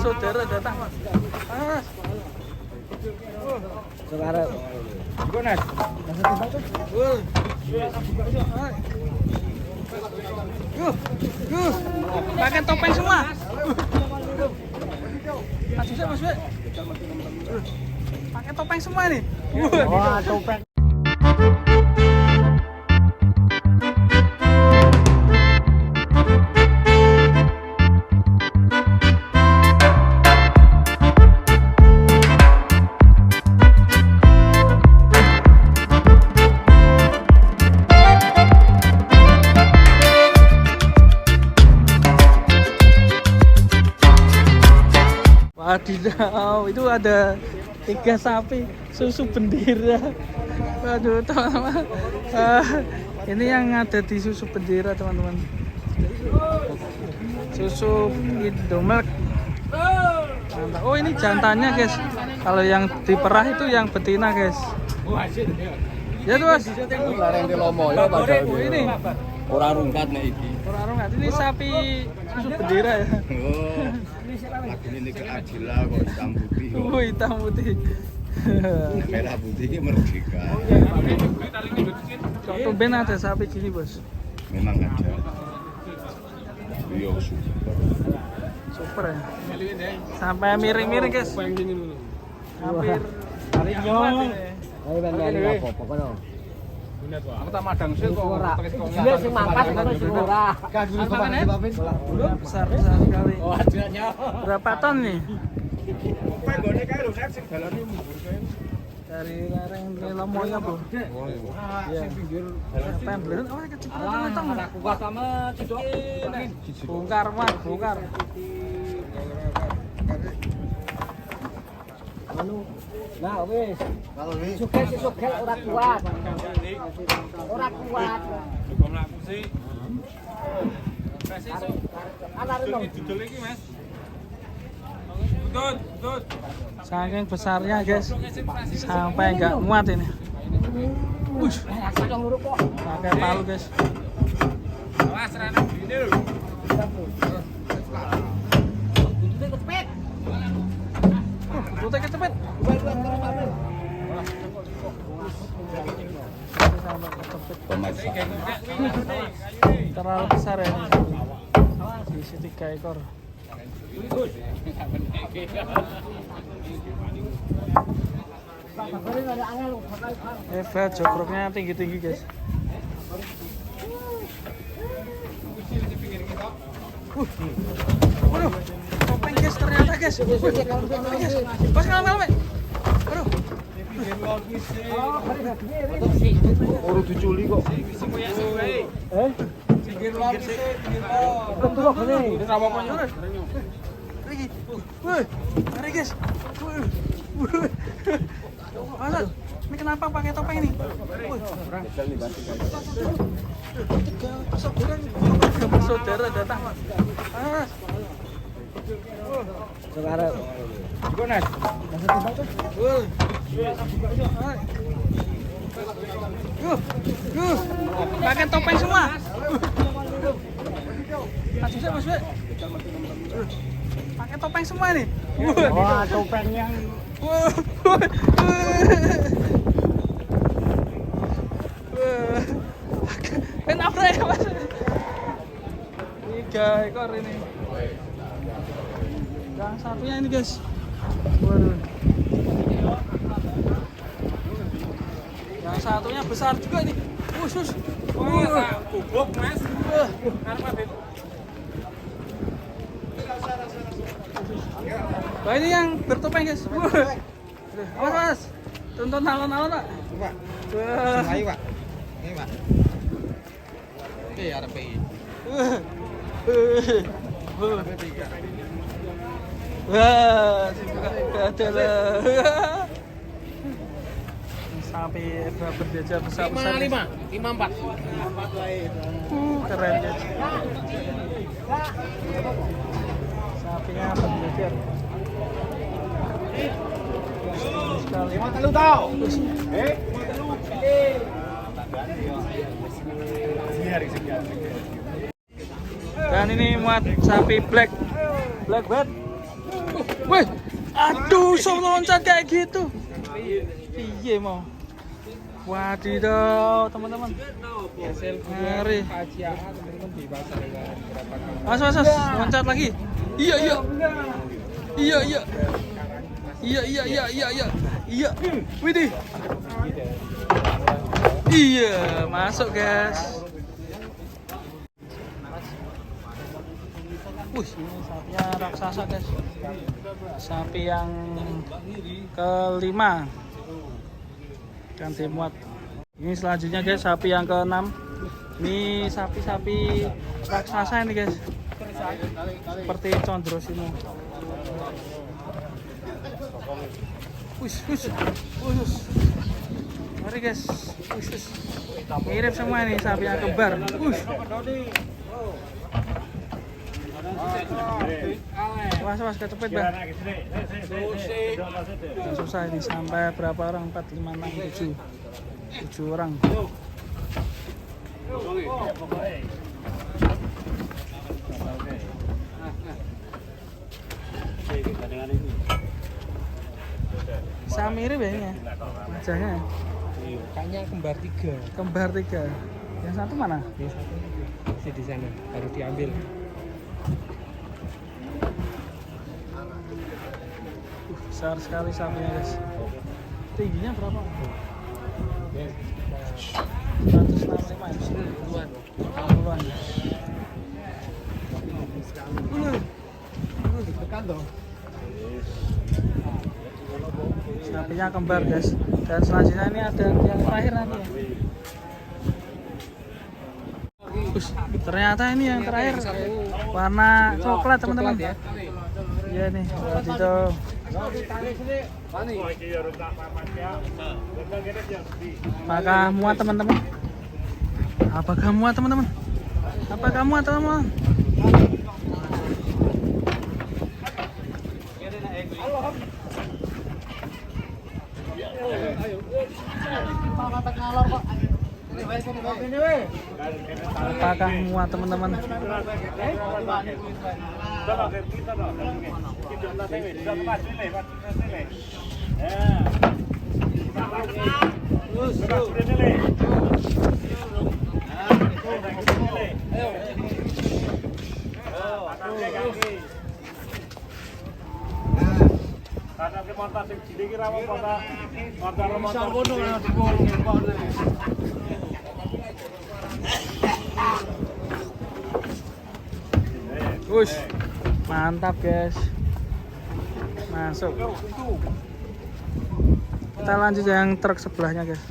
saudara datang mas. Mas. Sekarang. Gimana? Pakai topeng semua. Masuk sih, masuk. Pakai topeng semua nih. Wah, topeng. Wadidaw, itu ada 3 sapi susu bendera. Waduh teman-teman, ini yang ada di susu bendera teman-teman. Susu Indomilk. Oh ini jantannya guys. Kalau yang diperah itu yang betina guys. Ya tuh mas. Ini Orang rungkat nih iki. orang ini sapi susu bendera ya. Aku ini keadilan kok hitam putih. Oh hitam putih. Merah putih ini merdeka. Kok tumben ada sapi gini bos? Memang ada. Yo Super ya. Sampai miring-miring guys. Hampir. Taringnya. Ayo ben apa pokoknya. Aku tak madang sih kok pakai kok. Dia sing mangkat ngono sing ora. Besar sekali. Oh, adanya. Berapa ton nih? Kowe gone kae lho nek sing dalane mundur kae. Dari lereng Lelomoyo bu. Sing pinggir Pembelian apa kecipratan tong? aku gak sama cedokin. Bongkar mah, bongkar. Anu. Nah, wis. Kalau wis Sugel ora kuat. Ora kuat. Kok mlaku sih? Kasih sok. Anare no. Dudul iki, Mas. Tut. Saking besarnya guys, sampai nggak muat ini. Wush, Asik dong luruk kok. pakai palu guys. Awas rene gini lho. Buntutnya kecepet. Butuh kecepet. pemasak. Terlalu besar ya ini. Isi 3 ekor. Hebat, jogroknya tinggi-tinggi guys. Waduh, topeng guys ternyata guys. Pas kalau Waduh. Ora diculi kok. Pinggir lor sih, pinggir lor. Betul kok ini. Ini sama apa nyuruh? Lagi. Woi, mari guys. Mas, ini kenapa pakai topeng ini? Tiga saudara datang. Mas. Sekarang. Gimana? Pakai topeng semua. Masuk sih, masuk. Pakai topeng semua nih. Wah, topeng yang Kenapa ya mas? 3 ekor ini. Yang satunya ini guys. Waduh. Yang satunya besar juga ini. Khusus. Goblok, Mas. Karena Wah ini yang bertopeng guys. Awas mas. Tonton alon-alon pak. Pak. Wah. Ayo, Pak. Ini, Pak. Oke, ada PI. Wah, adalah sapi berjajar besar-besar. 54. Keren guys. Sapinya berjajar. Sekali. Lu tahu? Dan ini muat sapi black bat. Wih, aduh, sok loncat kayak gitu. Iya mau. Wadidaw, teman-teman. Ngeri. Mas, loncat lagi. Iya. Iya. Widih. Iya, masuk guys. Wih, ini sapinya raksasa guys. Sapi yang kelima. Ganti muat. Ini selanjutnya guys, sapi yang ke-6. Ini sapi-sapi raksasa ini guys. Seperti Condro Simo. Wis. Mari guys. Wis. Mirip semua nih sapi yang kembar. Was kecepet bang. Susah ini sampai berapa orang? 4, 5, 6, 7 orang. Sama mirip ya wajahnya. Kayaknya kembar 3. Kembar 3. Yang satu mana? Yang satu masih di sana, baru diambil. Besar sekali sapinya guys. Tingginya berapa? 165 60-an. Tekan dong. Sapinya kembar guys. Dan selanjutnya ini ada yang terakhir nanti ya. Ternyata ini yang terakhir warna coklat teman-teman. Iya nih, itu. Apakah muat teman-teman? Apakah muat teman-teman? Apakah muat teman-teman? Wush, mantap guys. Masuk. Kita lanjut yang truk sebelahnya guys.